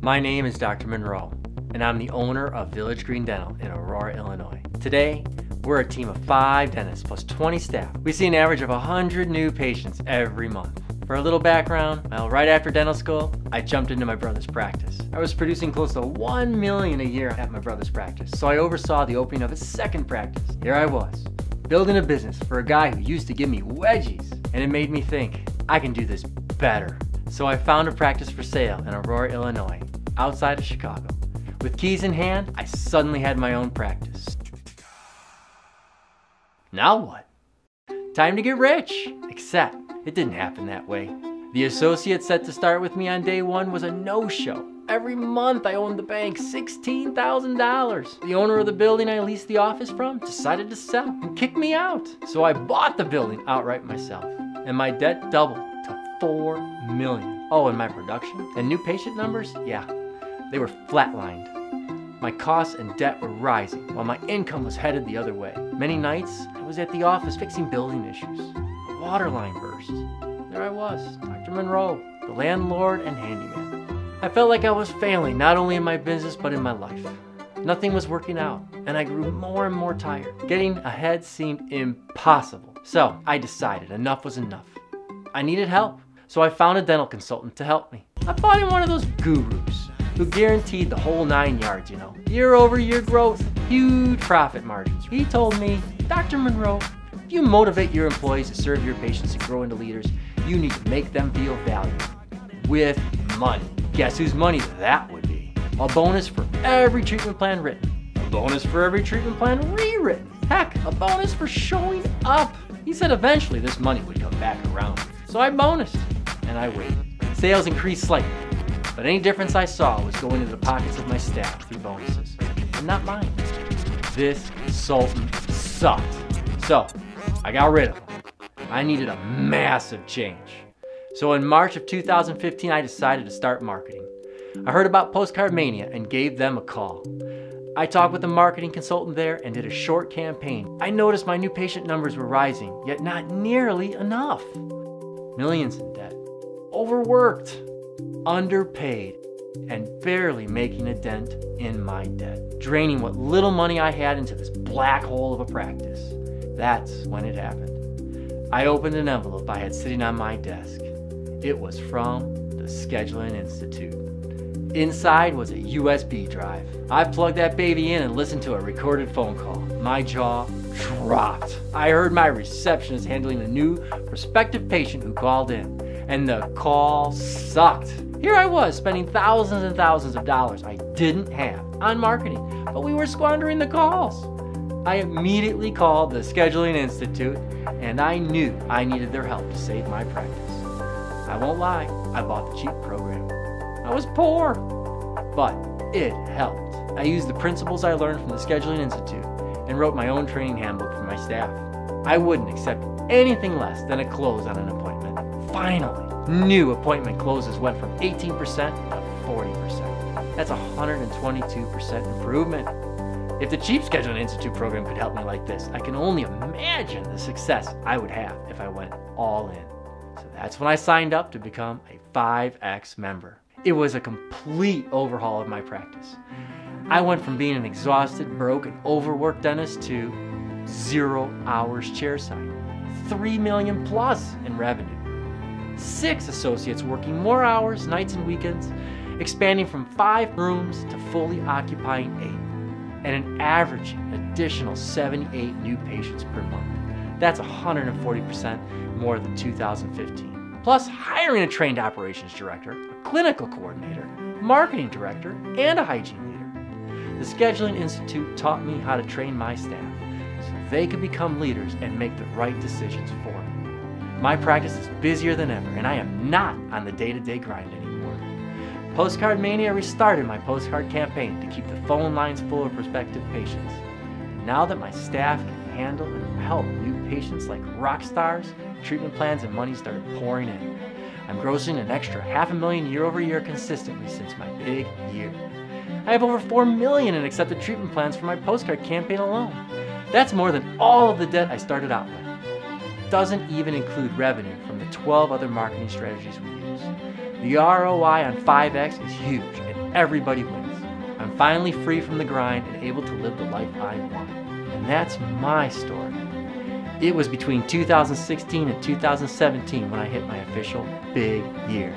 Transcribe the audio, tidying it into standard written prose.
My name is Dr. Monroe, and I'm the owner of Village Green Dental in Aurora, Illinois. Today, we're a team of 5 dentists plus 20 staff. We see an average of 100 new patients every month. For a little background, well, right after dental school, I jumped into my brother's practice. I was producing close to $1 million a year at my brother's practice, so I oversaw the opening of his second practice. Here I was, building a business for a guy who used to give me wedgies, and it made me think, I can do this better. So I found a practice for sale in Aurora, Illinois, outside of Chicago. With keys in hand, I suddenly had my own practice. Now what? Time to get rich! Except, it didn't happen that way. The associate set to start with me on day one was a no-show. Every month I owed the bank $16,000. The owner of the building I leased the office from decided to sell and kick me out. So I bought the building outright myself. And my debt doubled to $4 million. Oh, and my production and new patient numbers, yeah, they were flatlined. My costs and debt were rising while my income was headed the other way. Many nights I was at the office fixing building issues. A water line burst. There I was, Dr. Monroe, the landlord and handyman. I felt like I was failing not only in my business but in my life. Nothing was working out, and I grew more and more tired. Getting ahead seemed impossible. So I decided enough was enough. I needed help, so I found a dental consultant to help me. I bought in one of those gurus who guaranteed the whole 9 yards, you know. Year-over-year growth, huge profit margins. He told me, Dr. Monroe, if you motivate your employees to serve your patients and grow into leaders, you need to make them feel valued with money. Guess whose money that would be? A bonus for every treatment plan written. A bonus for every treatment plan rewritten. Heck, a bonus for showing up. He said eventually this money would come back around. So I bonused, and I waited. Sales increased slightly, but any difference I saw was going into the pockets of my staff through bonuses, and not mine. This consultant sucked. So I got rid of him. I needed a massive change. So in March of 2015, I decided to start marketing. I heard about Postcard Mania and gave them a call. I talked with the marketing consultant there and did a short campaign. I noticed my new patient numbers were rising, yet not nearly enough. Millions in debt, overworked, underpaid, and barely making a dent in my debt. Draining what little money I had into this black hole of a practice. That's when it happened. I opened an envelope I had sitting on my desk. It was from the Scheduling Institute. Inside was a USB drive. I plugged that baby in and listened to a recorded phone call. My jaw dropped. I heard my receptionist handling a new prospective patient who called in, and the call sucked. Here I was spending thousands and thousands of dollars I didn't have on marketing, but we were squandering the calls. I immediately called the Scheduling Institute, and I knew I needed their help to save my practice. I won't lie, I bought the cheap program. I was poor, but it helped. I used the principles I learned from the Scheduling Institute and wrote my own training handbook for my staff. I wouldn't accept anything less than a close on an appointment. Finally, new appointment closes went from 18% to 40%. That's a 122% improvement. If the cheap Scheduling Institute program could help me like this, I can only imagine the success I would have if I went all in. So that's when I signed up to become a 5X member. It was a complete overhaul of my practice. I went from being an exhausted, broke, and overworked dentist to 0 hours chairside, $3 million plus in revenue, 6 associates working more hours, nights and weekends, expanding from 5 rooms to fully occupying 8, and an averaging additional 78 new patients per month. That's 140% more than 2015. Plus hiring a trained operations director, a clinical coordinator, marketing director, and a hygiene leader. The Scheduling Institute taught me how to train my staff so they could become leaders and make the right decisions for me. My practice is busier than ever, and I am not on the day-to-day grind anymore. Postcard Mania restarted my postcard campaign to keep the phone lines full of prospective patients. And now that my staff can handle and help new patients like rock stars, treatment plans and money started pouring in. I'm grossing an extra $500,000 year-over-year consistently since my big year. I have over $4 million in accepted treatment plans for my postcard campaign alone. That's more than all of the debt I started out with. Doesn't even include revenue from the 12 other marketing strategies we use. The ROI on 5X is huge, and everybody wins. I'm finally free from the grind and able to live the life I want. And that's my story. It was between 2016 and 2017 when I hit my official big year.